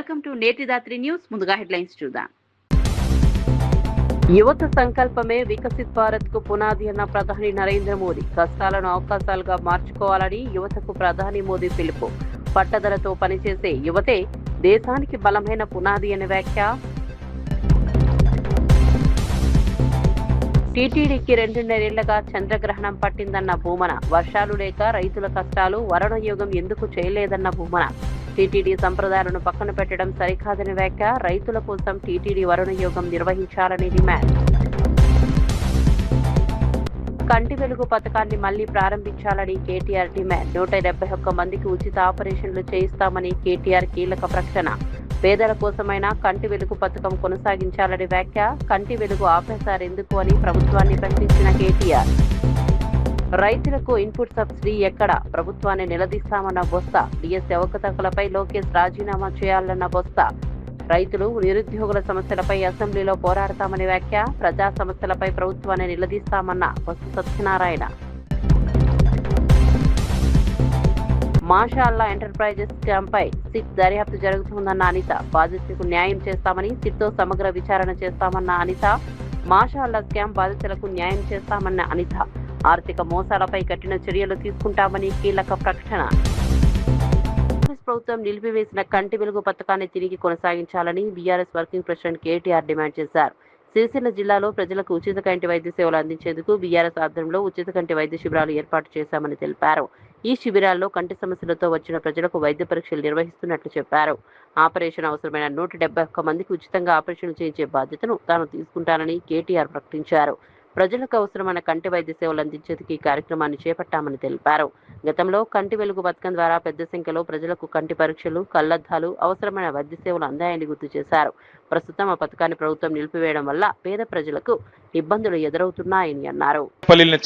Welcome to నేటి రాత్రి news. ముందుగా హెడ్లైన్స్ చూద్దాం. యువత సంకల్పమే వికసిత్ భారత్ కు పునాది అన్న ప్రధాని నరేంద్ర మోదీ. కష్టాలను అవకాశాలుగా మార్చుకోవాలని యువతకు ప్రధాని మోదీ పిలుపు. పట్టుదలతో పనిచేసే యువతే దేశానికి బలమైన పునాది అనే వ్యాఖ్య. టీటీడీకి 2.5 చంద్రగ్రహణం పట్టిందన్న భూమన. వర్షాలు లేక రైతుల కష్టాలు, వరుణయోగం ఎందుకు చేయలేదన్న భూమన. టీటీడీ సంప్రదాయాలను పక్కన పెట్టడం సరికాదని వ్యాఖ్య. రైతుల కోసం టీటీడీ వరుణయోగం నిర్వహించాలని డిమాండ్. కంటి వెలుగు పథకాన్ని మళ్లీ ప్రారంభించాలని కేటీఆర్ డిమాండ్. 171 మందికి ఉచిత ఆపరేషన్లు చేయిస్తామని కేటీఆర్ కీలక ప్రకటన. పేదల కోసమైనా కంటి వెలుగు పథకం కొనసాగించాలని వ్యాఖ్య. కంటి వెలుగు ఆపేశారెందుకు అని ప్రభుత్వాన్ని ప్రశ్నించిన కేటీఆర్. రైతులకు ఇన్పుట్ సబ్సిడీ ఎక్కడ? ప్రభుత్వాన్ని నిలదీస్తామన్న బొత్స. డిఎస్సీ అవకతవకలపై లోకేష్ రాజీనామా చేయాలన్న బొత్స. రైతులు, నిరుద్యోగుల సమస్యలపై అసెంబ్లీలో పోరాడతామని వ్యాఖ్య. ప్రజా సమస్యలపై ప్రభుత్వాన్ని నిలదీస్తామన్న బొత్స సత్యనారాయణ. మాషాల్లా ఎంటర్ప్రైజెస్ స్కామ్పై సిట్ దర్యాప్తు జరుగుతుందన్న అనిత. బాధితులకు న్యాయం చేస్తామని, సిట్తో సమగ్ర విచారణ చేస్తామన్న అనిత. మాషాల్లా స్కామ్ బాధితులకు న్యాయం చేస్తామన్న అనిత. ఆర్థిక మోసాలపై కఠిన చర్యలు తీసుకుంటామని కీలక ప్రకటన. ప్రభుత్వం నిలిపివేసిన కంటి వెలుగు పథకాన్ని తిరిగి కొనసాగించాలని BRS working president KTR demand చేశారు. సిరిసిల్ల జిల్లాలో ప్రజలకు ఉచిత కంటి వైద్య సేవలు అందించేందుకు బీఆర్ఎస్ ఆధ్వర్యంలో ఉచిత కంటి వైద్య శిబిరాలు ఏర్పాటు చేశామని తెలిపారు. ఈ శిబిరాల్లో కంటి సమస్యలతో వచ్చిన ప్రజలకు వైద్య పరీక్షలు నిర్వహిస్తున్నట్లు చెప్పారు. ఆపరేషన్ అవసరమైన 171 మందికి ఉచితంగా ఆపరేషన్లు చేయించే బాధ్యతను తాను తీసుకుంటానని కేటీఆర్ ప్రకటించారు. ప్రజలకు అవసరమైన కంటి వైద్య సేవలు అందించేందుకు ఈ కార్యక్రమాన్ని చేపట్టామని తెలిపారు. గతంలో కంటి వెలుగు పథకం ద్వారా పెద్ద సంఖ్యలో ప్రజలకు కంటి పరీక్షలు, కళ్లద్దాలు, అవసరమైన వైద్య సేవలు అందాయని గుర్తు చేశారు. ప్రస్తుతం ఆ పథకాన్ని ప్రభుత్వం నిలిపివేయడం వల్ల పేద ప్రజలకు ఇబ్బందులు ఎదురవుతున్నాయని అన్నారు.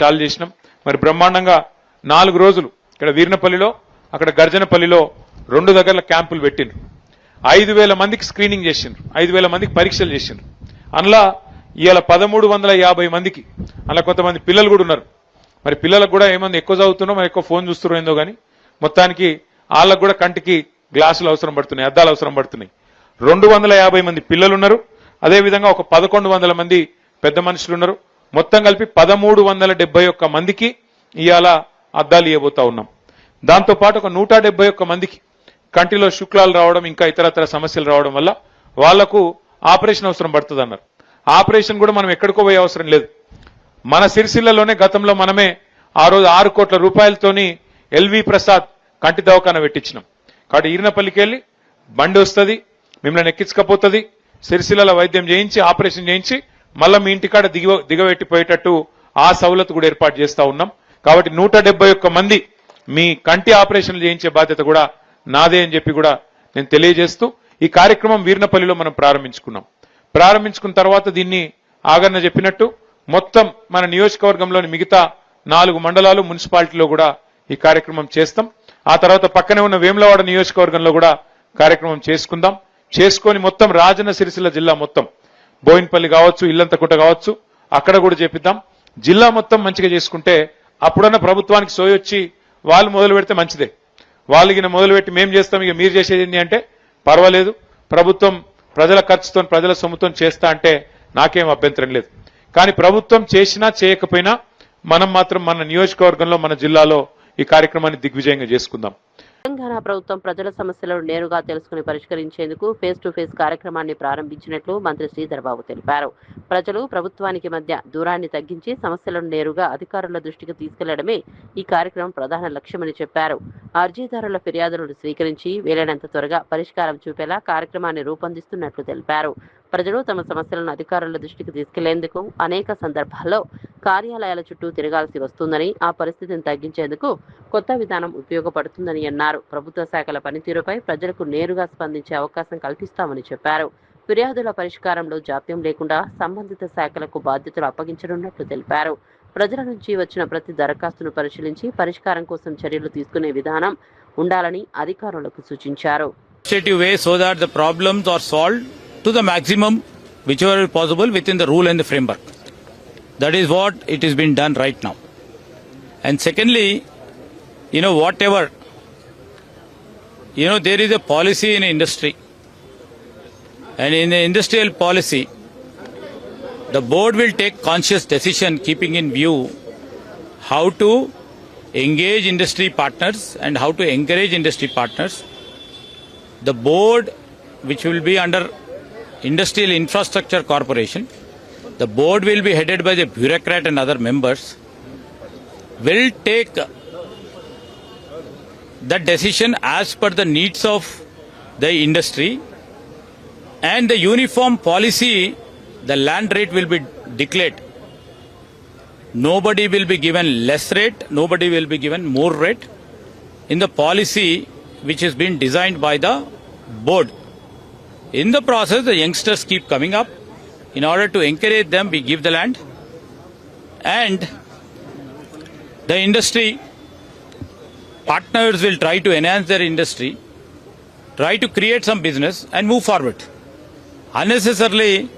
చాలు చేసినాం. మరి బ్రహ్మాండంగా 4 రోజులు ఇక్కడ వీర్నపల్లిలో, అక్కడ గర్జనపల్లిలో 2 దగ్గర క్యాంపులు పెట్టిండ్రు. 5,000 మందికి స్క్రీనింగ్ చేసిండ్రు, 5,000 మందికి పరీక్షలు చేసిండ్రు. అందులో ఇవాళ 1,350 మందికి, అలా కొంతమంది పిల్లలు కూడా ఉన్నారు. మరి పిల్లలకు కూడా ఏమంది ఎక్కువ చదువుతున్నారో, మరి ఎక్కువ ఫోన్ చూస్తున్నారో ఏందో కానీ మొత్తానికి వాళ్ళకు కూడా కంటికి గ్లాసులు అవసరం పడుతున్నాయి, అద్దాలు అవసరం పడుతున్నాయి. 250 మంది పిల్లలు ఉన్నారు. అదేవిధంగా ఒక 1,100 మంది పెద్ద మనుషులు ఉన్నారు. మొత్తం కలిపి 1,371 మందికి ఇవాళ అద్దాలు ఇవ్వబోతా ఉన్నాం. దాంతోపాటు ఒక 171 మందికి కంటిలో శుక్లాలు రావడం, ఇంకా ఇతరత్ర సమస్యలు రావడం వల్ల వాళ్లకు ఆపరేషన్ అవసరం పడుతుంది అన్నారు. ఆపరేషన్ కూడా మనం ఎక్కడికో పోయే అవసరం లేదు. మన సిరిసిల్లలోనే గతంలో మనమే ఆ రోజు 6 కోట్ల రూపాయలతోని ఎల్వి ప్రసాద్ కంటి దవాఖాన పెట్టించినాం. కాబట్టి ఈర్నపల్లికి వెళ్ళి బండి వస్తుంది, మిమ్మల్ని ఎక్కించకపోతుంది, సిరిసిల్ల వైద్యం చేయించి ఆపరేషన్ చేయించి మళ్ళీ మీ ఇంటికాడ దిగబెట్టిపోయేటట్టు ఆ సౌలత్ కూడా ఏర్పాటు చేస్తా ఉన్నాం. కాబట్టి 171 మంది మీ కంటి ఆపరేషన్లు చేయించే బాధ్యత కూడా నాదే అని చెప్పి కూడా నేను తెలియజేస్తూ ఈ కార్యక్రమం వీర్నపల్లిలో మనం ప్రారంభించుకున్న తర్వాత దీన్ని ఆగన్న చెప్పినట్టు మొత్తం మన నియోజకవర్గంలోని మిగతా 4 మండలాలు, మున్సిపాలిటీలో కూడా ఈ కార్యక్రమం చేస్తాం. ఆ తర్వాత పక్కనే ఉన్న వేములవాడ నియోజకవర్గంలో కూడా కార్యక్రమం చేసుకొని మొత్తం రాజన్న సిరిసిల్ల జిల్లా మొత్తం బోయిన్పల్లి కావచ్చు, ఇల్లంతకుంట కావచ్చు, అక్కడ కూడా చేపిద్దాం. జిల్లా మొత్తం మంచిగా చేసుకుంటే అప్పుడన్నా ప్రభుత్వానికి సోయొచ్చి వాళ్ళు మొదలు పెడితే మంచిదే. వాళ్ళకి మొదలు పెట్టి మేం చేస్తాం, ఇక మీరు చేసేది ఏంటి అంటే పర్వాలేదు, ప్రభుత్వం ప్రజల ఖర్చుతో, ప్రజల సొమ్ముతో చేస్తా అంటే నాకేం అభ్యంతరం లేదు. కానీ ప్రభుత్వం చేసినా చేయకపోయినా మనం మాత్రం మన నియోజకవర్గంలో, మన జిల్లాలో ఈ కార్యక్రమాన్ని దిగ్విజయంగా చేసుకుందాం. తెలంగాణ ప్రభుత్వం ప్రజల సమస్యలను నేరుగా తెలుసుకుని పరిష్కరించేందుకు ఫేస్ టు ఫేస్ కార్యక్రమాన్ని ప్రారంభించినట్లు మంత్రి శ్రీధర్ బాబు తెలిపారు. ప్రజలు ప్రభుత్వానికి మధ్య దూరాన్ని తగ్గించి సమస్యలను నేరుగా అధికారుల దృష్టికి తీసుకెళ్లడమే ఈ కార్యక్రమం ప్రధాన లక్ష్యమని చెప్పారు. అర్జీదారుల ఫిర్యాదులను స్వీకరించి వీలైనంత త్వరగా పరిష్కారం చూపేలా కార్యక్రమాన్ని రూపొందిస్తున్నట్లు తెలిపారు. ప్రజలు తమ సమస్యలను అధికారుల దృష్టికి తీసుకెళ్లేందుకు అనేక సందర్భాల్లో కార్యాలయాల చుట్టూ తిరగాల్సి వస్తుందని, ఆ పరిస్థితిని తగ్గించేందుకు కొత్త విధానం ఉపయోగపడుతుందని అన్నారు. ప్రభుత్వ శాఖల పనితీరుపై ప్రజలకు నేరుగా స్పందించే అవకాశం కల్పిస్తామని చెప్పారు. ఫిర్యాదుల పరిష్కారంలో జాప్యం లేకుండా సంబంధిత శాఖలకు బాధ్యతలు అప్పగించనున్నట్లు తెలిపారు. ప్రజల నుంచి వచ్చిన ప్రతి దరఖాస్తును పరిశీలించి పరిష్కారం కోసం చర్యలు తీసుకునే విధానం ఉండాలని అధికారులకు సూచించారు. To the maximum whichever is possible within the rule and the framework. That is what it is being done right now. And secondly, whatever, there is a policy in industry And in the industrial policy, the board will take conscious decision keeping in view how to engage industry partners and how to encourage industry partners. The board, which will be under Industrial Infrastructure Corporation, the board will be headed by the bureaucrat and other members, will take that decision as per the needs of the industry, and the uniform policy, the land rate will be declared. Nobody will be given less rate, nobody will be given more rate in the policy which has been designed by the board. In the process, the youngsters keep coming up. In order to encourage them, we give the land, and the industry partners will try to enhance their industry, try to create some business and move forward. Unnecessarily,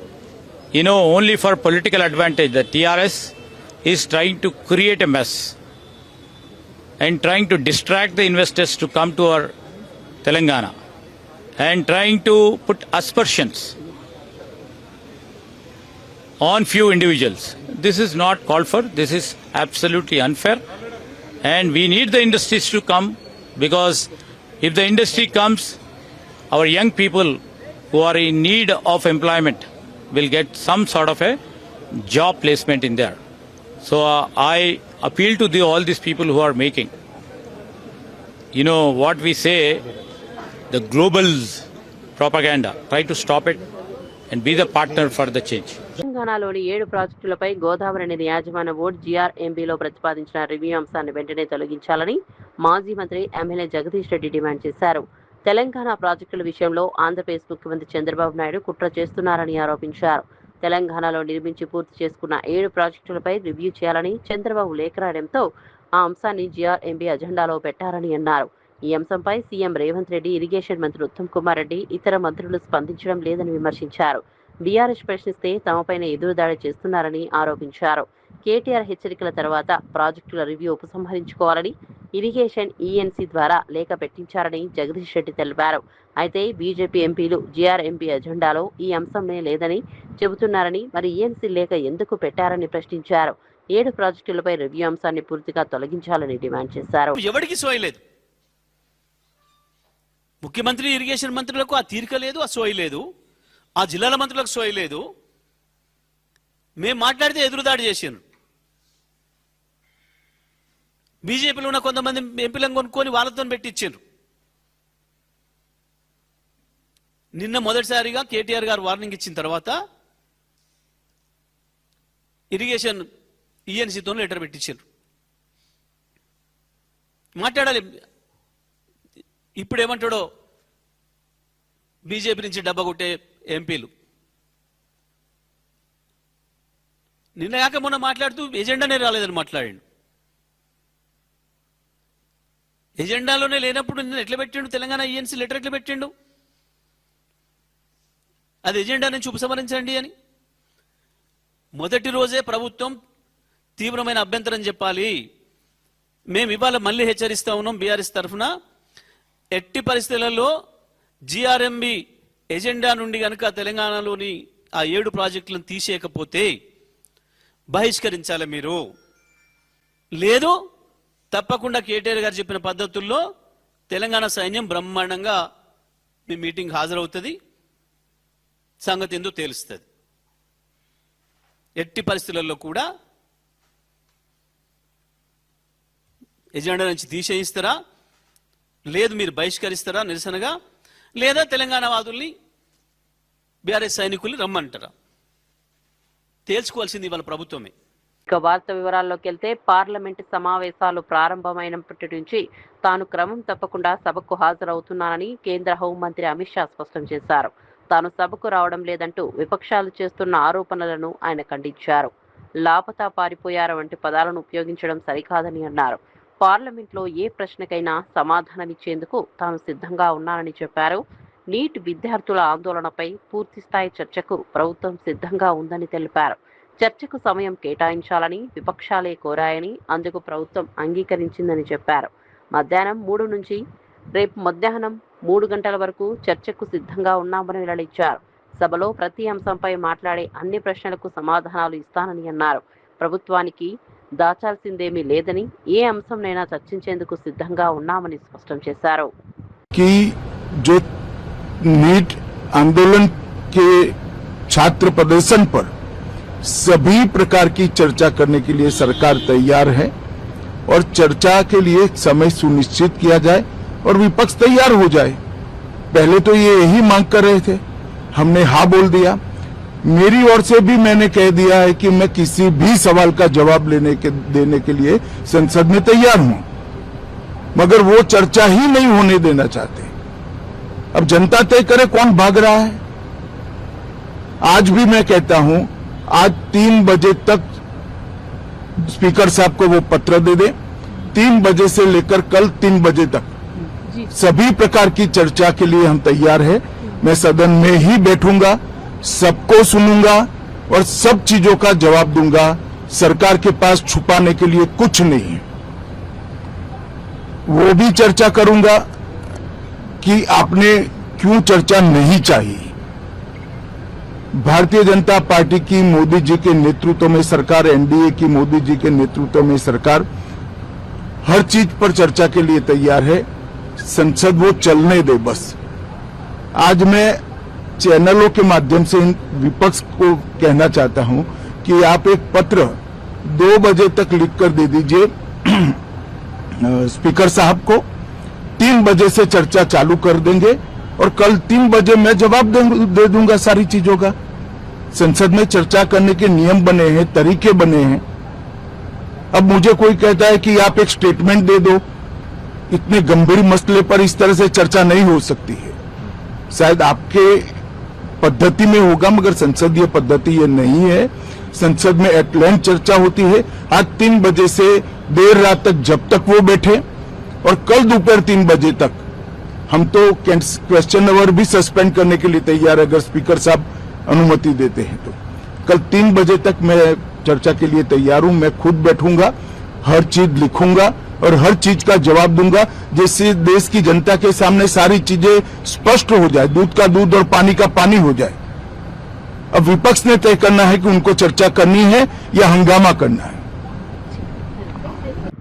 only for political advantage, the TRS is trying to create a mess and trying to distract the investors to come to our Telangana and trying to put aspersions on few individuals. This is not called for. This is absolutely unfair. And we need the industries to come, because if the industry comes, our young people who are in need of employment will get some sort of a job placement in there. So I appeal to all these people who are making, what we say, the global propaganda. Try to stop it and be the partner for the change. తెలంగాణలోని 7 ప్రాజెక్టులపై గోదావరి నది యాజమాన్య board GRMBలో ప్రతిపాదించిన review అంశాన్ని వెంటనే తొలగించాలని మాజీ మంత్రి ఎమ్మెల్యే జగదీష్ రెడ్డి డిమాండ్ చేశారు. తెలంగాణ ప్రాజెక్టుల విషయంలో ఆంధ్రప్రదేశ్ ముఖ్యమంత్రి చంద్రబాబు నాయుడు కుట్ర చేస్తున్నారని ఆరోపించారు. తెలంగాణలో నిర్మించి పూర్తి చేసుకున్న 7 ప్రాజెక్టులపై రివ్యూ చేయాలని చంద్రబాబు లేఖ రాయడంతో ఆ అంశాన్ని GRMB అజెండాలో పెట్టారని అన్నారు. ఈ అంశంపై సీఎం రేవంత్ రెడ్డి, ఇరిగేషన్ మంత్రి ఉత్తమ్ కుమార్ రెడ్డి, ఇతర మంత్రులు స్పందించడం లేదని విమర్శించారు. బీఆర్ఎస్ ప్రశ్నిస్తే తమపైన ఎదురుదాడి చేస్తున్నారని ఆరోపించారు. కేటీఆర్ హెచ్చరికల తర్వాత ప్రాజెక్టుల రివ్యూ ఉపసంహరించుకోవాలని ఇరిగేషన్ ఈఎన్సీ ద్వారా లేఖ పెట్టించారని జగదీష్ రెడ్డి తెలిపారు. అయితే బీజేపీ ఎంపీలు GRMB అజెండాలో ఈ అంశమే లేదని చెబుతున్నారని, మరి ఈఎన్సీ లేఖ ఎందుకు పెట్టారని ప్రశ్నించారు. 7 ప్రాజెక్టులపై రివ్యూ అంశాన్ని పూర్తిగా తొలగించాలని డిమాండ్ చేశారు. ఎవరికి సోయలేదు, ముఖ్యమంత్రి ఇరిగేషన్ మంత్రులకు ఆ తీరిక లేదు, ఆ సోయి లేదు, ఆ జిల్లాల మంత్రులకు సోయి లేదు. మేము మాట్లాడితే ఎదురుదాడి చేశారు. బీజేపీలో ఉన్న కొంతమంది ఎంపీలను కొనుక్కొని వాళ్ళతో పెట్టించారు. నిన్న మొదటిసారిగా కేటీఆర్ గారు వార్నింగ్ ఇచ్చిన తర్వాత ఇరిగేషన్ ఈఎన్సీతో లెటర్ పెట్టించారు. మాట్లాడాలి. ఇప్పుడు ఏమంటాడో బీజేపీ నుంచి డబ్బా కొట్టే ఎంపీలు. నిన్న కాక మొన్న మాట్లాడుతూ ఎజెండానే రాలేదని మాట్లాడాడు. ఎజెండాలోనే లేనప్పుడు నిన్న ఎట్లా పెట్టిండు? తెలంగాణ ఈఎన్సీ లెటర్ ఎట్లా పెట్టిండు? అది ఎజెండా నుంచి ఉపసంహరించండి అని మొదటి రోజే ప్రభుత్వం తీవ్రమైన అభ్యంతరం చెప్పాలి. మేము ఇవాళ మళ్ళీ హెచ్చరిస్తా ఉన్నాం బీఆర్ఎస్ తరఫున, ఎట్టి పరిస్థితులలో GRMB ఎజెండా నుండి కనుక తెలంగాణలోని ఆ 7 ప్రాజెక్టులను తీసేయకపోతే బహిష్కరించాలి మీరు. లేదు తప్పకుండా కేటీఆర్ గారు చెప్పిన పద్ధతుల్లో తెలంగాణ సైన్యం బ్రహ్మాండంగా మీ మీటింగ్ హాజరవుతుంది, సంగతి ఏందో తెలుస్తుంది. ఎట్టి పరిస్థితులలో కూడా ఎజెండా నుంచి తీసేయిస్తారా, లేదు మీరు బహిష్కరిస్తారా నిరసనగా, లేదా తెలంగాణ వాదుల్ని బీఆర్ఎస్ సైనికుల్ని రమ్మంటారా? తేల్చుకోవాల్సింది ఇవాళ ప్రభుత్వమే. ఇక వార్త వివరాల్లోకి వెళ్తే, పార్లమెంటు సమావేశాలు ప్రారంభమైనప్పటి నుంచి తాను క్రమం తప్పకుండా సభకు హాజరవుతున్నానని కేంద్ర హోంమంత్రి అమిత్ షా స్పష్టం చేశారు. తాను సభకు రావడం లేదంటూ విపక్షాలు చేస్తున్న ఆరోపణలను ఆయన ఖండించారు. లాపతా పారిపోయారు వంటి పదాలను ఉపయోగించడం సరికాదని అన్నారు. పార్లమెంట్లో ఏ ప్రశ్నకైనా సమాధానమిచ్చేందుకు తాను సిద్ధంగా ఉన్నానని చెప్పారు. నీట్ విద్యార్థుల ఆందోళనపై పూర్తిస్థాయి చర్చకు ప్రభుత్వం సిద్ధంగా ఉందని తెలిపారు. చర్చకు సమయం కేటాయించాలని విపక్షాలే కోరాయని, అందుకు ప్రభుత్వం అంగీకరించిందని చెప్పారు. మధ్యాహ్నం 3 నుంచి రేపు మధ్యాహ్నం 3 గంటల వరకు చర్చకు సిద్ధంగా ఉన్నామని వెల్లడించారు. సభలో ప్రతి అంశంపై మాట్లాడే అన్ని ప్రశ్నలకు సమాధానాలు ఇస్తానని అన్నారు. ప్రభుత్వానికి దాచాల్సిందేమీ లేదని, ఏ అంశంనైనా చర్చించేందుకు సిద్ధంగా ఉన్నామని స్పష్టం చేశారు. नीट आंदोलन के छात्र प्रदर्शन पर सभी प्रकार की चर्चा करने के लिए सरकार तैयार है और चर्चा के लिए समय सुनिश्चित किया जाए और विपक्ष तैयार हो जाए। पहले तो ये यही मांग कर रहे थे, हमने हाँ बोल दिया। मेरी ओर से भी मैंने कह दिया है कि मैं किसी भी सवाल का जवाब देने के लिए संसद में तैयार हूं, मगर वो चर्चा ही नहीं होने देना चाहते। अब जनता तय करे कौन भाग रहा है। आज भी मैं कहता हूं, आज 3 बजे तक स्पीकर साहब को वो पत्र दे दे। 3 बजे से लेकर कल 3 बजे तक सभी प्रकार की चर्चा के लिए हम तैयार हैं। मैं सदन में ही बैठूंगा, सबको सुनूंगा और सब चीजों का जवाब दूंगा। सरकार के पास छुपाने के लिए कुछ नहीं है। वो भी चर्चा करूंगा कि आपने क्यों चर्चा नहीं चाहिए। भारतीय जनता पार्टी की मोदी जी के नेतृत्व में सरकार, एनडीए की मोदी जी के नेतृत्व में सरकार हर चीज पर चर्चा के लिए तैयार है। संसद वो चलने दे बस। आज मैं चैनलों के माध्यम से विपक्ष को कहना चाहता हूं कि आप एक पत्र 2 बजे तक लिख कर दे दीजिए स्पीकर साहब को। 3 बजे से चर्चा चालू कर देंगे और कल 3 बजे मैं जवाब दे दूंगा सारी चीजों का। संसद में चर्चा करने के नियम बने हैं, तरीके बने हैं। अब मुझे कोई कहता है कि आप एक स्टेटमेंट दे दो, इतने गंभीर मसले पर इस तरह से चर्चा नहीं हो सकती है। शायद आपके पद्धति में होगा, मगर संसदीय पद्धति ये नहीं है। संसद में एट लेंथ चर्चा होती है। आज 3 बजे से देर रात तक जब तक वो बैठे और कल दोपहर 3 बजे तक हम तो क्वेश्चन आवर भी सस्पेंड करने के लिए तैयार है, अगर स्पीकर साहब अनुमति देते हैं तो। कल 3 बजे तक मैं चर्चा के लिए तैयार हूं। मैं खुद बैठूंगा, हर चीज लिखूंगा और हर चीज का जवाब दूंगा, जिससे देश की जनता के सामने सारी चीजें स्पष्ट हो जाए, दूध का दूध और पानी का पानी हो जाए। अब विपक्ष ने तय करना है कि उनको चर्चा करनी है या हंगामा करना है।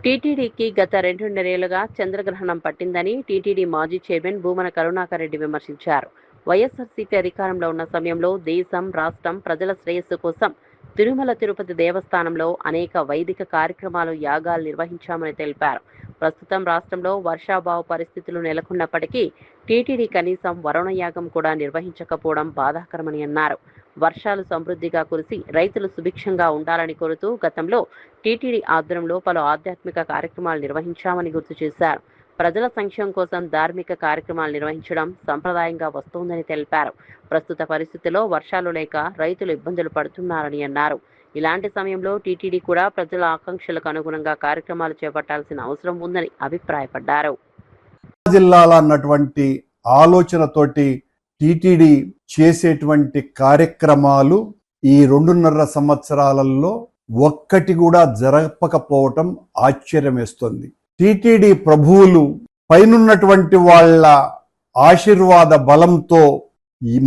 టీటీడీకి గత 2.5 చంద్రగ్రహణం పట్టిందని టీటీడీ మాజీ చైర్మన్ భూమన కరుణాకర్ రెడ్డి విమర్శించారు. వైఎస్ఆర్సీపీ అధికారంలో ఉన్న సమయంలో దేశం, రాష్ట్రం ప్రజల శ్రేయస్సు కోసం తిరుమల తిరుపతి దేవస్థానంలో అనేక వైదిక కార్యక్రమాలు, యాగాలు నిర్వహించామని తెలిపారు. ప్రస్తుతం రాష్ట్రంలో వర్షాభావ పరిస్థితులు నెలకొన్నప్పటికీ టీటీడీ కనీసం వరుణ యాగం కూడా నిర్వహించకపోవడం బాధాకరమని అన్నారు. వర్షాలు సమృద్ధిగా కురిసి రైతులు సుభిక్షంగా ఉండాలని కోరుతూ గతంలో టీటీడీ ఆధ్వర్యంలో పలు ఆధ్యాత్మిక కార్యక్రమాలు నిర్వహించామని గుర్తు చేశారు. ప్రజల సంక్షేమం కోసం ధార్మిక కార్యక్రమాలు నిర్వహించడం సంప్రదాయంగా వస్తోందని తెలిపారు. ప్రస్తుత పరిస్థితుల్లో వర్షాలు లేక రైతులు ఇబ్బందులు పడుతున్నారని అన్నారు. ఇలాంటి సమయంలో టీటీడీ కూడా ప్రజల ఆకాంక్షలకు అనుగుణంగా కార్యక్రమాలు చేపట్టాల్సిన అవసరం ఉందని అభిప్రాయపడ్డారు. జిల్లాల అన్నటువంటి ఆలోచనతోటి టీటీడీ చేసేటువంటి కార్యక్రమాలు ఈ 2.5 సంవత్సరాలలో ఒక్కటి కూడా జరగకపోవటం ఆశ్చర్యం వేస్తుంది. టీటీడీ ప్రభువులు పైనున్నటువంటి వాళ్ళ ఆశీర్వాద బలంతో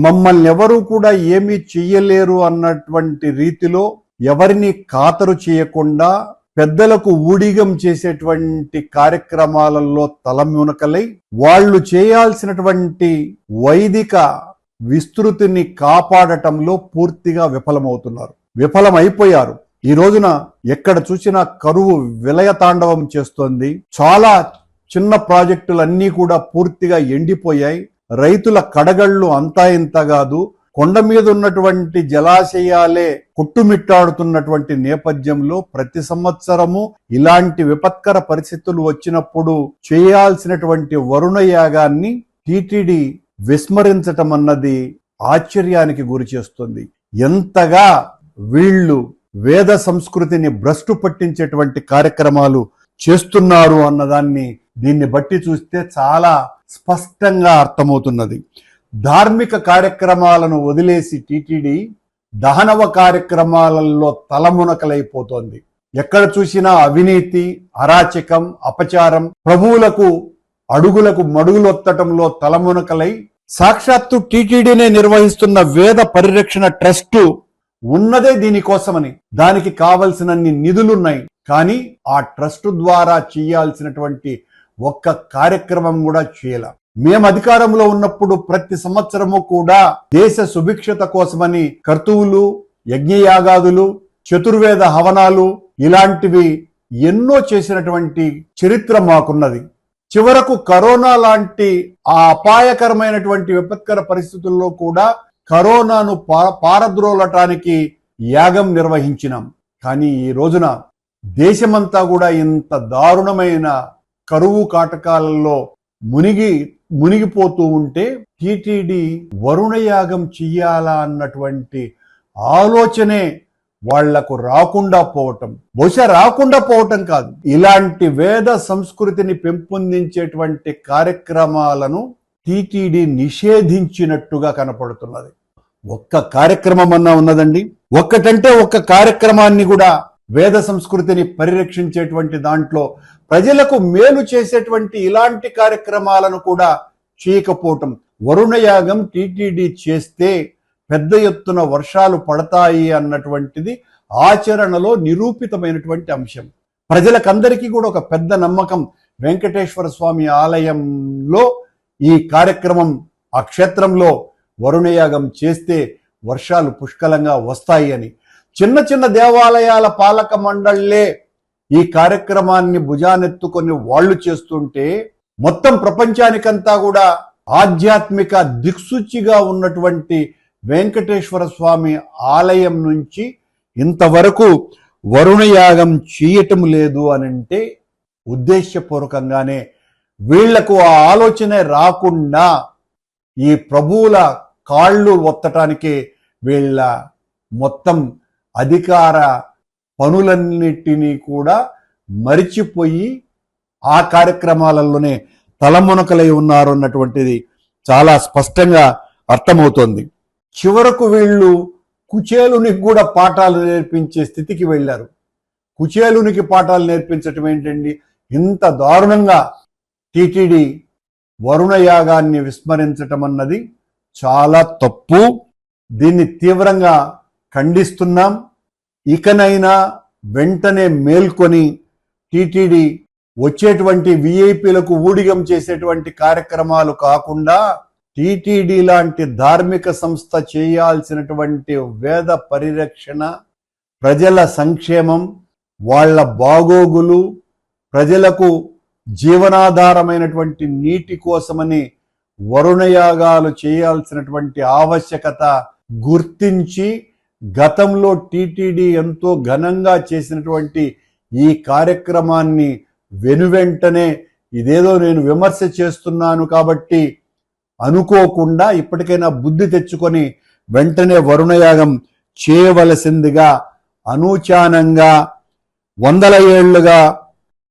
మమ్మల్ని ఎవరు కూడా ఏమీ చెయ్యలేరు అన్నటువంటి రీతిలో ఎవరిని ఖాతరు చేయకుండా పెద్దలకు ఊడిగం చేసేటువంటి కార్యక్రమాలలో తలమునకలై వాళ్ళు చేయాల్సినటువంటి వైదిక విస్తృతిని కాపాడటంలో పూర్తిగా విఫలమైపోయారు. ఈ రోజున ఎక్కడ చూసినా కరువు విలయతాండవం చేస్తోంది. చాలా చిన్న ప్రాజెక్టులన్నీ కూడా పూర్తిగా ఎండిపోయాయి. రైతుల కడగళ్ళు అంతా ఇంత కాదు, కొండ మీద ఉన్నటువంటి జలాశయాలే కొట్టుమిట్టాడుతున్నటువంటి నేపథ్యంలో ప్రతి సంవత్సరము ఇలాంటి విపత్కర పరిస్థితులు వచ్చినప్పుడు చేయాల్సినటువంటి వరుణ యాగాన్ని టీటీడీ విస్మరించటం అన్నది ఆశ్చర్యానికి గురి చేస్తుంది. ఎంతగా వీళ్ళు వేద సంస్కృతిని భ్రష్టు పట్టించేటువంటి కార్యక్రమాలు చేస్తున్నారు అన్నదాన్ని దీన్ని బట్టి చూస్తే చాలా స్పష్టంగా అర్థమవుతున్నది. ధార్మిక కార్యక్రమాలను వదిలేసి టీటీడీ దహనవ కార్యక్రమాలలో తలమునకలైపోతోంది. ఎక్కడ చూసినా అవినీతి, అరాచకం, అపచారం, ప్రభువులకు అడుగులకు మడుగులొత్తటంలో తలమునకలై సాక్షాత్తు టీటీడీనే నిర్వహిస్తున్న వేద పరిరక్షణ ట్రస్టు ఉన్నదే దీనికోసమని. దానికి కావలసినన్ని నిధులున్నాయి. కానీ ఆ ట్రస్టు ద్వారా చేయాల్సినటువంటి ఒక్క కార్యక్రమం కూడా చేయాల. మేము అధికారంలో ఉన్నప్పుడు ప్రతి సంవత్సరము కూడా దేశ సుభిక్షత కోసమని కర్తువులు, యజ్ఞయాగాదులు, చతుర్వేద హవనాలు ఇలాంటివి ఎన్నో చేసినటువంటి చరిత్ర మాకున్నది. చివరకు కరోనా లాంటి ఆ అపాయకరమైనటువంటి విపత్కర పరిస్థితుల్లో కూడా కరోనాను పారద్రోలటానికి యాగం నిర్వహించినాం. కానీ ఈ రోజున దేశమంతా కూడా ఇంత దారుణమైన కరువు కాటకాలలో మునిగిపోతూ ఉంటే టీటీడీ వరుణ యాగం చెయ్యాలా అన్నటువంటి ఆలోచనే వాళ్లకు రాకుండా పోవటం, బహుశా రాకుండా పోవటం కాదు, ఇలాంటి వేద సంస్కృతిని పెంపొందించేటువంటి కార్యక్రమాలను టీటీడీ నిషేధించినట్టుగా కనపడుతున్నది. ఒక్క కార్యక్రమం అన్నా ఉన్నదండి? ఒక్కటంటే ఒక్క కార్యక్రమాన్ని కూడా వేద సంస్కృతిని పరిరక్షించేటువంటి దాంట్లో ప్రజలకు మేలు చేసేటువంటి ఇలాంటి కార్యక్రమాలను కూడా చేయకపోవటం. వరుణ యాగం టీటీడీ చేస్తే పెద్ద ఎత్తున వర్షాలు పడతాయి అన్నటువంటిది ఆచరణలో నిరూపితమైనటువంటి అంశం. ప్రజలకందరికీ కూడా ఒక పెద్ద నమ్మకం. వెంకటేశ్వర స్వామి ఆలయంలో ఈ కార్యక్రమం, ఆ క్షేత్రంలో వరుణయాగం చేస్తే వర్షాలు పుష్కలంగా వస్తాయి అని. చిన్న చిన్న దేవాలయాల పాలక మండళ్లే ఈ కార్యక్రమాన్ని భుజానెత్తుకొని వాళ్ళు చేస్తుంటే మొత్తం ప్రపంచానికంతా కూడా ఆధ్యాత్మిక దిక్సూచిగా ఉన్నటువంటి వెంకటేశ్వర స్వామి ఆలయం నుంచి ఇంతవరకు వరుణయాగం చేయటం లేదు అనంటే ఉద్దేశపూర్వకంగానే వీళ్లకు ఆ ఆలోచనే రాకుండా ఈ ప్రభువుల కాళ్ళు ఒత్తటానికి వీళ్ళ మొత్తం అధికార పనులన్నిటినీ కూడా మరిచిపోయి ఆ కార్యక్రమాలలోనే తలమునకలై ఉన్నారు అన్నటువంటిది చాలా స్పష్టంగా అర్థమవుతోంది. చివరకు వీళ్ళు కుచేలునికి కూడా పాఠాలు నేర్పించే స్థితికి వెళ్ళారు. కుచేలునికి పాఠాలు నేర్పించటం ఏంటండి? ఇంత దారుణంగా టీటీడీ వరుణ యాగాన్ని విస్మరించటం అన్నది చాలా తప్పు. దీన్ని తీవ్రంగా ఖండిస్తున్నాం. ఇకనైనా వెంటనే మేల్కొని టీటీడీ వచ్చేటువంటి విఐపీలకు ఊడిగం చేసేటువంటి కార్యక్రమాలు కాకుండా టీటీడీ లాంటి ధార్మిక సంస్థ చేయాల్సినటువంటి వేద పరిరక్షణ, ప్రజల సంక్షేమం, వాళ్ళ బాగోగులు, ప్రజలకు జీవనాధారమైనటువంటి నీటి కోసమని వరుణయాగాలు చేయాల్సినటువంటి ఆవశ్యకత గుర్తించి గతంలో టీటీడీ ఎంతో ఘనంగా చేసినటువంటి ఈ కార్యక్రమాన్ని వెనువెంటనే ఇదేదో నేను విమర్శ చేస్తున్నాను కాబట్టి అనుకోకుండా ఇప్పటికైనా బుద్ధి తెచ్చుకొని వెంటనే వరుణయాగం చేయవలసిందిగా అనూచానంగా 100 ఏళ్లుగా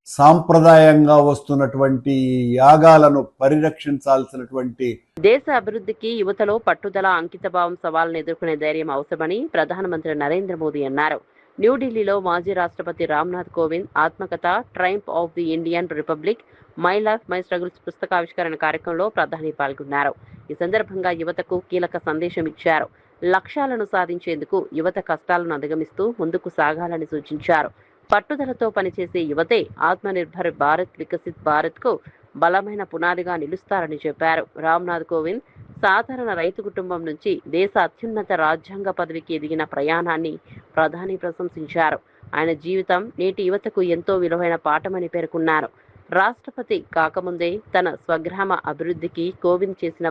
సాంప్రదాయంగా వస్తున్నటువంటి యాగాలను పరిరక్షించాల్సినటువంటి దేశ అభివృద్ధికి యువతలో పట్టుదల, అంకితభావం, సవాళ్లను ఎదుర్కొనే ధైర్యం అవసరమని ప్రధానమంత్రి నరేంద్ర మోదీ అన్నారు. న్యూఢిల్లీలో మాజీ రాష్ట్రపతి రామ్నాథ్ కోవింద్ ఆత్మకథ triumph of the Indian republic, my life my struggles పుస్తకావిష్కరణ కార్యక్రమంలో ప్రధాని పాల్గొన్నారు. ఈ సందర్భంగా యువతకు కీలక సందేశం ఇచ్చారు. లక్ష్యాలను సాధించేందుకు యువత కష్టాలను అధిగమిస్తూ ముందుకు సాగాలని సూచించారు. పట్టుదలతో పనిచేసే యువతే ఆత్మనిర్భర్ భారత్, వికసిత్ భారత్ కు బలమైన పునాదిగా నిలుస్తారని చెప్పారు. రామ్నాథ్ కోవింద్ సాధారణ రైతు కుటుంబం నుంచి దేశ అత్యున్నత రాజ్యాంగ పదవికి ఎదిగిన ప్రయాణాన్ని ప్రధాని ప్రశంసించారు. ఆయన జీవితం నేటి యువతకు ఎంతో విలువైన పాఠమని పేర్కొన్నారు. రాష్ట్రపతి కాకముందే తన స్వగ్రామ అభివృద్ధికి కోవింద్ చేసిన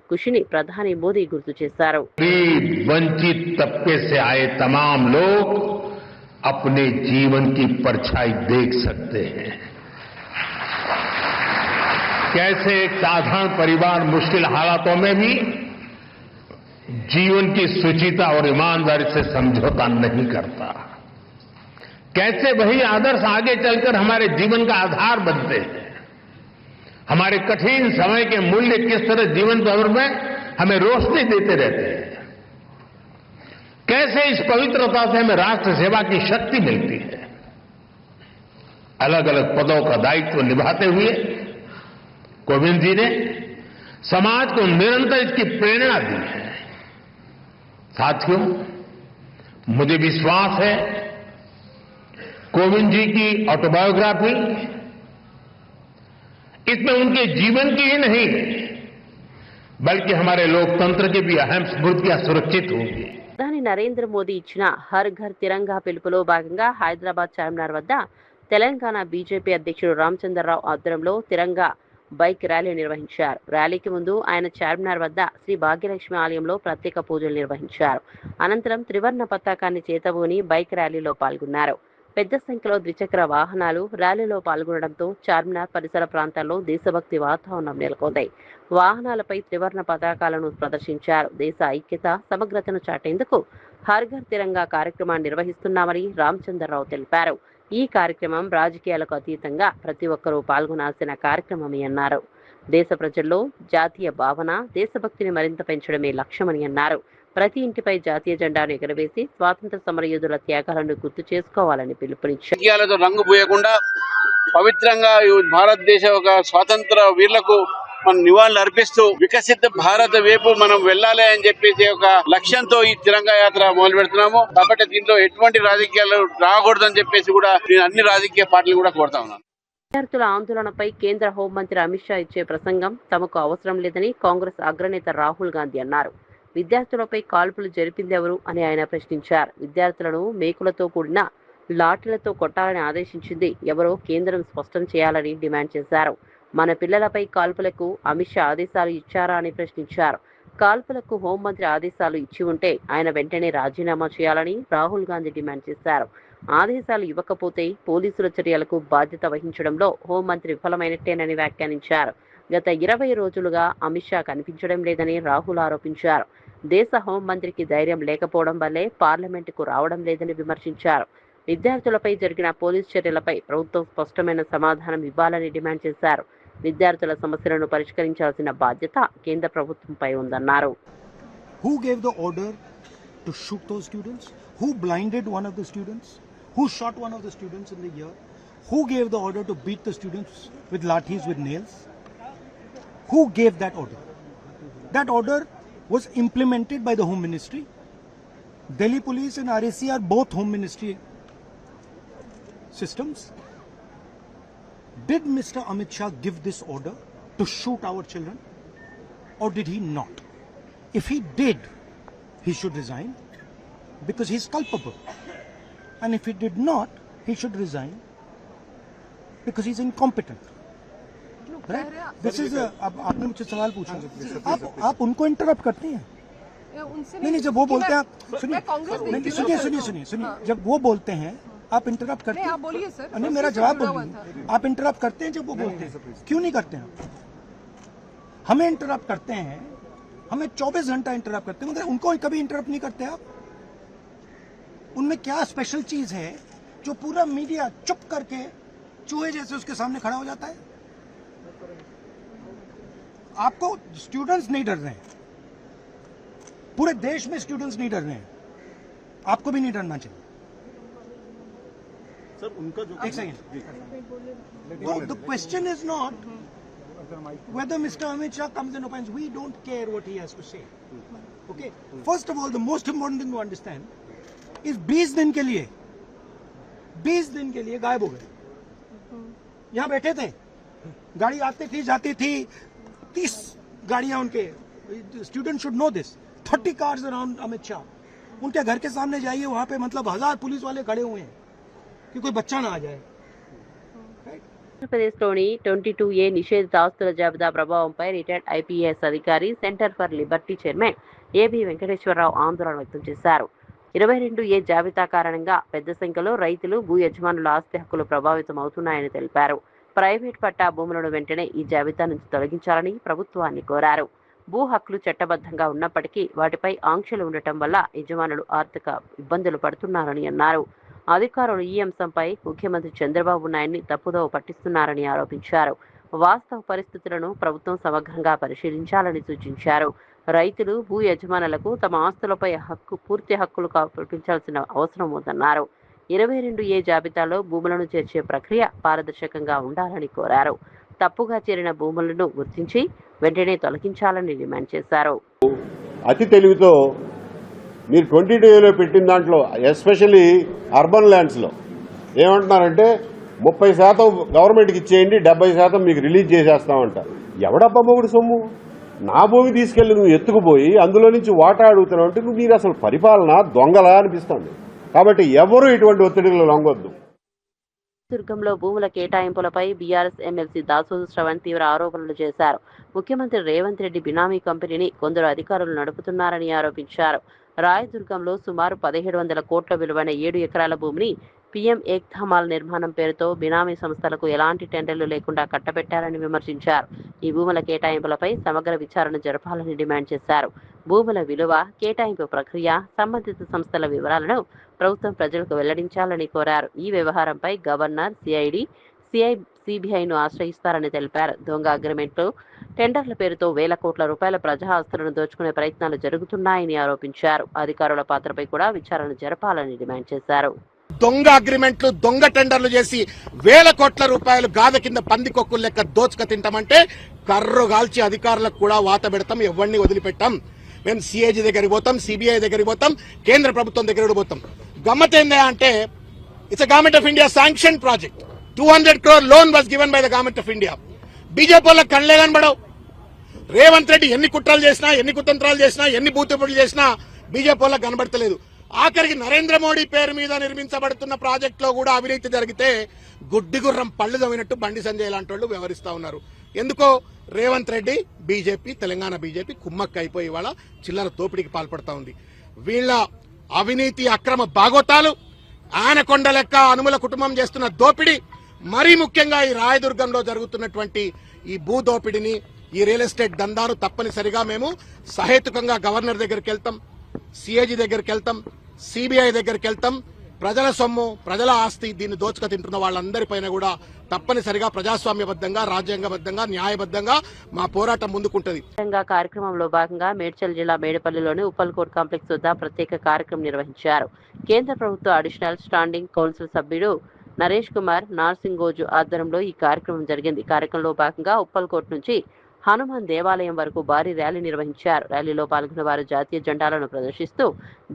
కృషిని ప్రధాని మోదీ గుర్తు చేశారు. वंचित तबके से आए तमाम लोग अपने जीवन की परछाई देख सकते हैं. कैसे एक साधारण परिवार मुश्किल हालातों में भी जीवन की शुचिता और ईमानदारी से समझौता नहीं करता. कैसे वही आदर्श आगे चलकर हमारे जीवन का आधार बनते हैं. हमारे कठिन समय के मूल्य किस तरह जीवन भर में हमें रोशनी देते रहते हैं. कैसे इस पवित्रता से हमें राष्ट्र सेवा की शक्ति मिलती है. अलग अलग पदों का दायित्व निभाते हुए कोविंद जी ने समाज को निरंतर इसकी प्रेरणा दी है। साथियों, मुझे विश्वास है कोविंद जी की ऑटोबायोग्राफी इसमें उनके जीवन की ही नहीं बल्कि हमारे लोकतंत्र की भी अहम स्मृतियां सुरक्षित होंगी। ప్రధాని నరేంద్ర మోదీ ఇచ్చిన హర్ ఘర్ తిరంగా పిలుపులో భాగంగా హైదరాబాద్ చార్మినార్ వద్ద తెలంగాణ బీజేపీ అధ్యక్షుడు రామచంద్రరావు ఆధ్వర్యంలో తిరంగా బైక్ ర్యాలీ నిర్వహించారు. ర్యాలీకి ముందు ఆయన చార్మినార్ వద్ద శ్రీ భాగ్యలక్ష్మి ఆలయంలో ప్రత్యేక పూజలు నిర్వహించారు. అనంతరం త్రివర్ణ పతాకాన్ని చేతబూని బైక్ ర్యాలీలో పాల్గొన్నారు. పెద్ద సంఖ్యలో ద్విచక్ర వాహనాలు ర్యాలీలో పాల్గొనడంతో చార్మినార్ పరిసర ప్రాంతాల్లో దేశభక్తి వాతావరణం నెలకొంది. వాహనాలపై త్రివర్ణ పతాకాలను ప్రదర్శించారు. దేశ ఐక్యత సమగ్రతను చాటేందుకు హర్ ఘర్ తిరంగా కార్యక్రమాన్ని నిర్వహిస్తున్నామని రామచంద్రరావు తెలిపారు. ఈ కార్యక్రమం రాజకీయాలకు అతీతంగా ప్రతి ఒక్కరూ పాల్గొనాల్సిన కార్యక్రమమని అన్నారు. దేశ ప్రజల్లో జాతీయ భావన, దేశభక్తిని మరింత పెంచడమే లక్ష్యమని అన్నారు. ప్రతి ఇంటిపై జాతీయ జెండాను ఎగురవేసి స్వాతంత్ర సమరయోధుల త్యాగాలను గుర్తు చేసుకోవాలని పిలుపునిచ్చారు. రాజకీయాలతో రంగు పూయకుండా పవిత్రంగా భారతదేశ ఒక స్వాతంత్ర వీరులకు మనం నివాళులు అర్పిస్తూ వికసిత భారత్ వైపు మనం వెళ్ళాలి అని చెప్పేసి ఒక లక్ష్యంతో ఈ తిరంగా యాత్ర మొదలు పెడుతున్నాము. కాబట్టి దీంట్లో ఎటువంటి రాజకీయాలు రాకూడదని చెప్పేసి కూడా నేను అన్ని రాజకీయ పార్టీలు కూడా కోరుతా ఉన్నాను. విద్యార్థుల ఆందోళనపై కేంద్ర హోంమంత్రి అమిత్ షా ఇచ్చే ప్రసంగం తమకు అవసరం లేదని కాంగ్రెస్ అగ్రనేత రాహుల్ గాంధీ అన్నారు. విద్యార్థులపై కాల్పులు జరిపిందెవరు అని ఆయన ప్రశ్నించారు. విద్యార్థులను మేకులతో కూడిన లాఠీలతో కొట్టాలని ఆదేశించింది ఎవరో కేంద్రం స్పష్టం చేయాలని డిమాండ్ చేశారు. మన పిల్లలపై కాల్పులకు అమిత్ షా ఆదేశాలు ఇచ్చారా అని ప్రశ్నించారు. కాల్పులకు హోంమంత్రి ఆదేశాలు ఇచ్చి ఉంటే ఆయన వెంటనే రాజీనామా చేయాలని రాహుల్ గాంధీ డిమాండ్ చేశారు. ఆదేశాలు ఇవ్వకపోతే పోలీసుల చర్యలకు బాధ్యత వహించడంలో హోంమంత్రి విఫలమైనట్టేనని వ్యాఖ్యానించారు. గత 20 రోజులుగా అమిత్ షా కనిపించడం లేదని రాహుల్ ఆరోపించారు. దేశ హోంమంత్రికి ధైర్యం లేకపోవడం వల్లే పార్లమెంటుకు రావడం లేదని విమర్శించారు. విద్యార్థులపై జరిగిన పోలీసు చర్యలపై ప్రభుత్వం స్పష్టమైన సమాధానం ఇవ్వాలని డిమాండ్ చేశారు. విద్యార్థుల సమస్యలను పరిష్కరించాల్సిన బాధ్యత కేంద్ర ప్రభుత్వంపై ఉందన్నారు. Who gave the order to shoot those students? Who blinded one of the students? Who shot one of the students in the ear? Who gave the order to beat the students with lathis, with nails? Who gave that order? That order was implemented by the Home Ministry. Delhi Police and RAC are both Home Ministry systems. Did Mr. Amit Shah give this order to shoot our children, or did he not? If he did, he should resign because he's culpable. And if he did not, he should resign because he's incompetent. Right? This is आपने मुझसे सवाल पूछा, आप उनको interrupt करते हैं. नहीं, जब वो बोलते हैं सुनिए, जब वो बोलते हैं आप इंटरप्ट करते हैं. आप बोलिए सर. नहीं, मेरा जवाब बोलिए. आप इंटरप्ट करते हैं जब वो बोलते हैं. क्यों नहीं करते हैं? हमें इंटरप्ट करते हैं, हमें 24 घंटा इंटरप्ट करते हैं, मगर उनको कभी इंटरप्ट नहीं करते आप. उनमें क्या स्पेशल चीज है जो पूरा मीडिया चुप करके चूहे जैसे उसके सामने खड़ा हो जाता है? आपको स्टूडेंट्स नहीं डर रहे हैं, पूरे देश में स्टूडेंट्स नहीं डर रहे हैं, आपको भी नहीं डरना चाहिए. सर उनका जो एक second, the question is not whether Mr. Amit Shah comes and opines. We don't care what he has to say. Okay, first of all, the most important thing to understand is 20 दिन के लिए गायब हो गए. यहाँ बैठे थे, गाड़ी आती थी जाती थी, 30 गाड़ियां उनके. Student should know this. 30 cars around Amit Shah. उनके घर के सामने जाइए, वहां पे मतलब 1000 पुलिस वाले खड़े हुए हैं कि कोई बच्चा ना आ जाए. ఆంధ్రప్రదేశ్లోని 22A నిషేధిత ఆస్తుల జాబితా ప్రభావంపై రిటైర్డ్ ఐపీఎస్ అధికారి centre for liberty chairman AB Venkateswara Rao ఆందోళన వ్యక్తం చేశారు. 22A జాబితా కారణంగా పెద్ద సంఖ్యలో రైతులు, భూ యజమానుల ఆస్తి హక్కులు ప్రభావితం అవుతున్నాయని తెలిపారు. ప్రైవేట్ పట్టా భూములను వెంటనే ఈ జాబితా నుంచి తొలగించాలని ప్రభుత్వాన్ని కోరారు. భూ హక్కులు చట్టబద్ధంగా ఉన్నప్పటికీ వాటిపై ఆంక్షలు ఉండటం వల్ల యజమానులు ఆర్థిక ఇబ్బందులు పడుతున్నారని అన్నారు. అధికారులు ఈ అంశంపై ముఖ్యమంత్రి చంద్రబాబు నాయుడిని తప్పుదోవ పట్టిస్తున్నారని ఆరోపించారు. వాస్తవ పరిస్థితులను ప్రభుత్వం సమగ్రంగా పరిశీలించాలని సూచించారు. రైతులు, భూ యజమానులకు తమ ఆస్తులపై పూర్తి హక్కులు కల్పించాల్సిన అవసరం ఉందన్నారు. 22A జాబితాలో భూములను చేర్చే ప్రక్రియ పారదర్శకంగా ఉండాలని కోరారు. తప్పుగా చేరిన భూములను గుర్తించి వెంటనే తొలగించాలని డిమాండ్ చేశారు. అతి తెలివితో మీరు 22లో పెట్టిన దాంట్లో ఎస్పెషల్లీ అర్బన్ ల్యాండ్స్లో ఏమంటున్నారంటే 30% గవర్నమెంట్కి ఇచ్చేయండి, 70% మీకు రిలీజ్ చేసేస్తామంట. ఎవడబ్బా మొగుడు సొమ్ము? నా భూమి తీసుకెళ్లి నువ్వు ఎత్తుకుపోయి అందులో నుంచి వాటా అడుగుతున్నావు అంటే మీరు అసలు పరిపాలన దొంగలా అనిపిస్తుంది. కాబట్టి ఎవరు ఇటువంటి ఒత్తిడిలో లొంగొద్దు. దుర్గంలో భూముల కేటాయింపులపై బీఆర్ఎస్ ఎమ్మెల్సీ దాసోజు శ్రవణ్ తీవ్ర ఆరోపణలు చేశారు. ముఖ్యమంత్రి రేవంత్ రెడ్డి బినామీ కంపెనీని కొందరు అధికారులు నడుపుతున్నారని ఆరోపించారు. రాయదుర్గంలో సుమారు 1700 కోట్ల విలువైన 7 ఎకరాల భూమిని పీఎం ఏక్ ధమాల్ నిర్మాణం పేరుతో బినామీ సంస్థలకు ఎలాంటి టెండర్లు లేకుండా కట్టబెట్టారని విమర్శించారు. ఈ భూముల కేటాయింపులపై సమగ్ర విచారణ జరపాలని డిమాండ్ చేశారు. భూముల విలువ, కేటాయింపు ప్రక్రియ, సంబంధిత సంస్థల వివరాలను ప్రభుత్వం ప్రజలకు వెల్లడించాలని కోరారు. ఈ వ్యవహారంపై గవర్నర్, సిబిఐను ఆశ్రయిస్తారని తెలిపారు. దొంగ అగ్రిమెంట్లు, టెండర్ల పేరుతో వేల కోట్ల రూపాయల ప్రజా ఆస్తులను దోచుకునే ప్రయత్నాలు జరుగుతున్నాయని ఆరోపించారు. అధికారుల పాత్రపై కూడా విచారణ జరపాలని డిమాండ్ చేశారు. దొంగ అగ్రిమెంట్లు, దొంగ టెండర్లు చేసి వేల కోట్ల రూపాయలు గాద కింద పందికొక్కులు లెక్క దోచుక తింటామంటే కర్రు గాల్చి అధికారులకు కూడా వాత పెడతాం, ఎవరిని వదిలిపెట్టాం. మేము సిఏజీ దగ్గరికి పోతాం, సిబిఐ దగ్గరికి పోతాం, కేంద్ర ప్రభుత్వం దగ్గర పోతాం. గమ్మత్ ఏందా అంటే it's government of India sanction project. 200 crore loan was given by the government of India. BJP వాళ్ళకి కళ్ళే కనబడవు. రేవంత్ రెడ్డి ఎన్ని కుట్రలు చేసినా, ఎన్ని కుతంత్రాలు చేసినా, ఎన్ని బూతుపులు చేసినా బీజేపీ వాళ్ళకి కనబడతలేదు. ఆఖరికి నరేంద్ర మోడీ పేరు మీద నిర్మించబడుతున్న ప్రాజెక్టులో కూడా అవినీతి జరిగితే గుడ్డి గుర్రం పళ్ళు తవ్వినట్టు బండి సంజయ్ లాంటి వాళ్ళు వ్యవహరిస్తా ఉన్నారు. ఎందుకో రేవంత్ రెడ్డి బీజేపీ, తెలంగాణ బీజేపీ కుమ్మక్క అయిపోయి వాళ్ళ చిల్లర దోపిడీకి పాల్పడతా ఉంది. వీళ్ళ అవినీతి అక్రమ బాగోతాలు, ఆనకొండ లెక్క అనుముల కుటుంబం చేస్తున్న దోపిడీ, మరీ ముఖ్యంగా ఈ రాయదుర్గంలో జరుగుతున్నటువంటి ఈ భూ దోపిడీని, ఈ రియల్ ఎస్టేట్ దందాను తప్పనిసరిగా మేము సహేతుకంగా గవర్నర్ దగ్గరికి వెళ్తాం, సిఏజీ దగ్గరికి వెళ్తాం, సిబిఐ దగ్గరికి వెళ్తాం. ప్రజల సొమ్ము, ప్రజల ఆస్తి దీన్ని దోచుక తింటున్న వాళ్ళందరిపైన కూడా తప్పనిసరిగా ప్రజాస్వామ్యబద్ధంగా, రాజ్యాంగబద్ధంగా, న్యాయబద్ధంగా మా పోరాటం ముందుకుంటది. కార్యక్రమంలో భాగంగా మేడ్చల్ జిల్లా మేడపల్లిలోని ఉప్పల్కోట్ కాంప్లెక్స్ వద్ద ప్రత్యేక కార్యక్రమం నిర్వహించారు. కేంద్ర ప్రభుత్వ అడిషనల్ స్టాండింగ్ కౌన్సిల్ సభ్యుడు నరేష్ కుమార్ నార్సింగోజు ఆధ్వర్యంలో ఈ కార్యక్రమం జరిగింది. కార్యక్రమంలో భాగంగా ఉప్పల్కోట్ నుంచి హనుమాన్ దేవాలయం వరకు భారీ ర్యాలీ నిర్వహించారు. ర్యాలీలో పాల్గొన్న వారు జాతీయ జెండాలను ప్రదర్శిస్తూ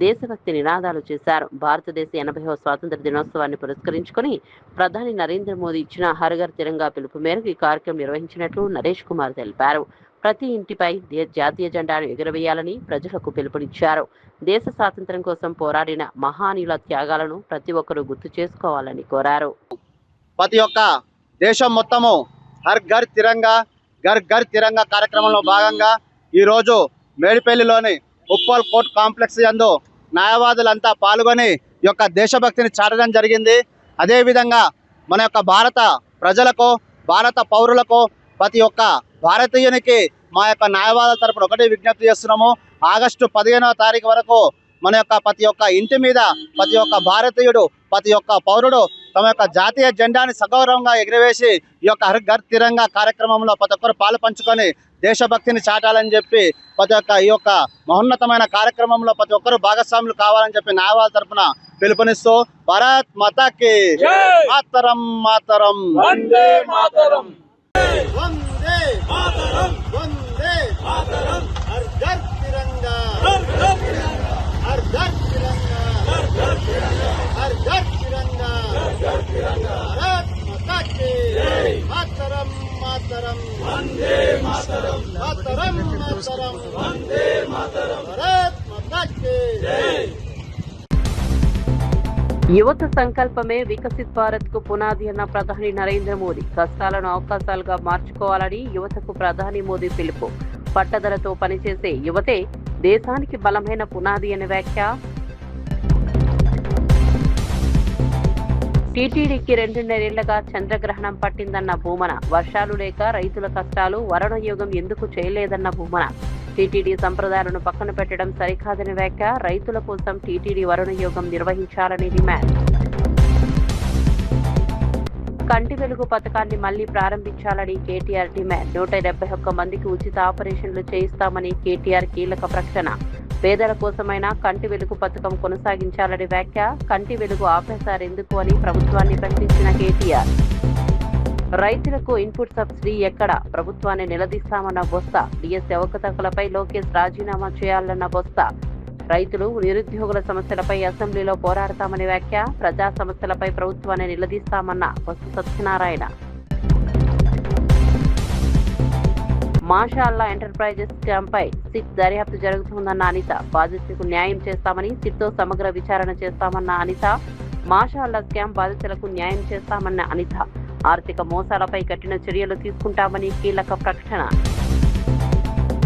దేశభక్తి నినాదాలు చేశారు. భారతదేశ 80వ స్వాతంత్ర దినోత్సవాన్ని పురస్కరించుకుని ప్రధాని నరేంద్ర మోదీ ఇచ్చిన హర్ ఘర్ తిరంగా పిలుపు మేరకు ఈ కార్యక్రమం నిర్వహించినట్లు నరేష్ కుమార్ తెలిపారు. ప్రతి ఇంటిపై జాతీయ జెండాను ఎగురవేయాలని ప్రజలకు పిలుపునిచ్చారు. దేశ స్వాతంత్ర్యం కోసం పోరాడిన మహానీయుల త్యాగాలను ప్రతి ఒక్కరూ గుర్తు చేసుకోవాలని కోరారు. ప్రతి ఒక్క దేశం మొత్తము హర్ ఘర్ తిరంగా, ఘర్ ఘర్ తిరంగా కార్యక్రమంలో భాగంగా ఈరోజు మేడిపల్లిలోని ఉప్పల్ కోర్ట్ కాంప్లెక్స్ యందు న్యాయవాదులంతా పాల్గొని ఈ యొక్క దేశభక్తిని చాటడం జరిగింది. అదేవిధంగా మన యొక్క భారత ప్రజలకు, భారత పౌరులకు, ప్రతి ఒక్క భారతీయునికి మా యొక్క న్యాయవాదుల తరపున ఒకటే విజ్ఞప్తి చేస్తున్నాము. ఆగస్టు 15వ తారీఖు వరకు మన యొక్క ప్రతి ఒక్క ఇంటి మీద ప్రతి ఒక్క భారతీయుడు, ప్రతి ఒక్క పౌరుడు తమ యొక్క జాతీయ జెండాని సగౌరవంగా ఎగురవేసి ఈ యొక్క హర్ ఘర్ తిరంగా కార్యక్రమంలో ప్రతి ఒక్కరు పాలు పంచుకొని దేశభక్తిని చాటాలని చెప్పి ప్రతి ఒక్క ఈ యొక్క మహోన్నతమైన కార్యక్రమంలో ప్రతి ఒక్కరు భాగస్వాములు కావాలని చెప్పి న్యాయవాదుల తరపున పిలుపునిస్తూ భారత్ మాతాకి మాతరం మాతరం వందే మాతరం వందే మాతరం వందే మాతరం హర్ ఘర్ తిరంగా హర్ ఘర్ తిరంగా హర్ ఘర్ తిరంగా హర్ ఘర్ తిరంగా హర్ ఘర్ తిరంగా హర్ ఘర్ తిరంగా భారత్ మాతాకి మాతరం మాతరం వందే మాతరం మాతరం మాతరం వందే మాతరం భారత్ మాతాకి యువత సంకల్పమే వికసిత్ భారత్ కు పునాది అన్న ప్రధాని నరేంద్ర మోదీ. కష్టాలను అవకాశాలుగా మార్చుకోవాలని యువతకు ప్రధాని మోదీ పిలుపు. పట్టుదలతో పనిచేసే యువతే దేశానికి బలమైన పునాది అనే వ్యాఖ్య. టీటీడీకి 2.5 ఏళ్లుగా చంద్రగ్రహణం పట్టిందన్న భూమన. వర్షాలు లేక రైతుల కష్టాలు, వరుణయోగం ఎందుకు చేయలేదన్న భూమన. టీటీడీ సంప్రదాయాలను పక్కన పెట్టడం సరికాదని వ్యాఖ్య. రైతుల కోసం టీటీడీ వరుణయోగం నిర్వహించాలని డిమాండ్. కంటి వెలుగు పథకాన్ని మళ్లీ ప్రారంభించాలని కేటీఆర్ డిమాండ్. 171 మందికి ఉచిత ఆపరేషన్లు చేయిస్తామని కేటీఆర్ కీలక ప్రకటన. పేదల కోసమైనా కంటి వెలుగు పథకం కొనసాగించాలని వ్యాఖ్య. కంటి వెలుగు ఆపేశారెందుకు అని ప్రభుత్వాన్ని ప్రశ్నించిన కేటీఆర్. రైతులకు ఇన్పుట్ సబ్సిడీ ఎక్కడ? ప్రభుత్వాన్ని నిలదీస్తామన్న బొత్స. డిఎస్సీ అవకతవకలపై లోకేష్ రాజీనామా చేయాలన్న బొత్స. రైతులు, నిరుద్యోగుల సమస్యలపై అసెంబ్లీలో పోరాడతామని వ్యాఖ్య. ప్రజా సమస్యలపై ప్రభుత్వాన్ని నిలదీస్తామన్న బొత్స సత్యనారాయణ. మాషాల్లా ఎంటర్ప్రైజెస్ స్కామ్పై సిట్ దర్యాప్తు జరుగుతుందన్న అనిత. బాధితులకు న్యాయం చేస్తామని, సిట్తో సమగ్ర విచారణ చేస్తామన్న అనిత. మాషాల్లా స్కామ్ బాధితులకు న్యాయం చేస్తామన్న అనిత. ఆర్థిక మోసాలపై కఠిన చర్యలు తీసుకుంటామని కీలక ప్రకటన.